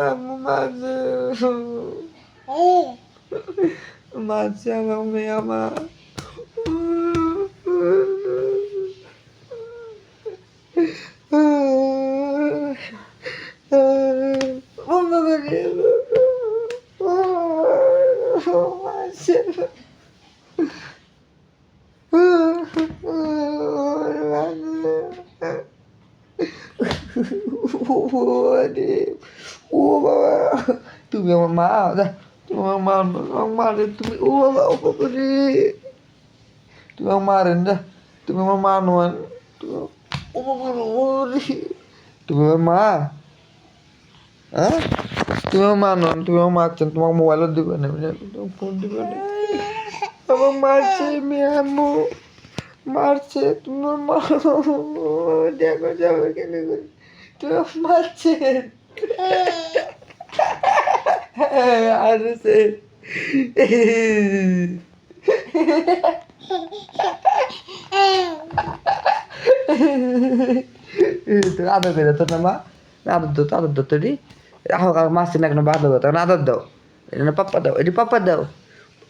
আম্মু মারছে, মারছে আমার মেয়ে আমার। বন্ধ করে মারছে। ওরে, ও বাবা, তুমি আমার মা, তুমি আমার মা, মারে তুমি, ও বাবা, ও বাবা রে, তুমি আমার মারেন যা, তুমি আমার মা নয়, ও বাবা রে, তুমি আমার মা, হ্যাঁ, তুমি আমার মা নন, তুমি আমার মারছেন, তোমার মোবাইলও দিবে না, তোমার ফোন দিবে না, আমার মারছে মেয়ে আম্মু, মারছে, তুমি আমার মা, দেখো যাবে কেন করে, তুমি আমার মারছে, আর সে আদর করে তো না মা, আদর দো তোরি, আহ মাসি না কেন বাদ তখন আদর দাও, এটা পাপ্পা দাও, এটি পাপ্পা দাও,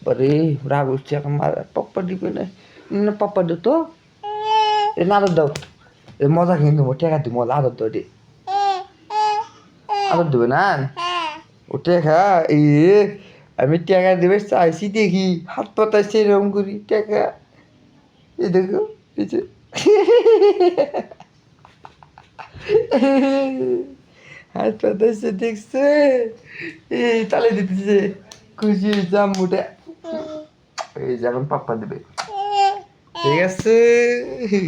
পরে রাগ উঠছে এখন পাপ্পা দিবে না, পাপ্পা দাও তো, এটা আদর দাও, মজা কিন্তু টেকা দিব মজা, আদর দাও এটি, আদর দেবে না, ও টেকা আমি টেকা দেবে চাইছি দেখি, হাত পাতায় সেরকম করি টেকা, এই দেখো এই যে হাত পাতাচ্ছে দেখছে, এই তালে দিতেছে, খুশি হয়েছে আম্মুটা, এই যে এখন পাপ্পা দেবে, ঠিক আছে।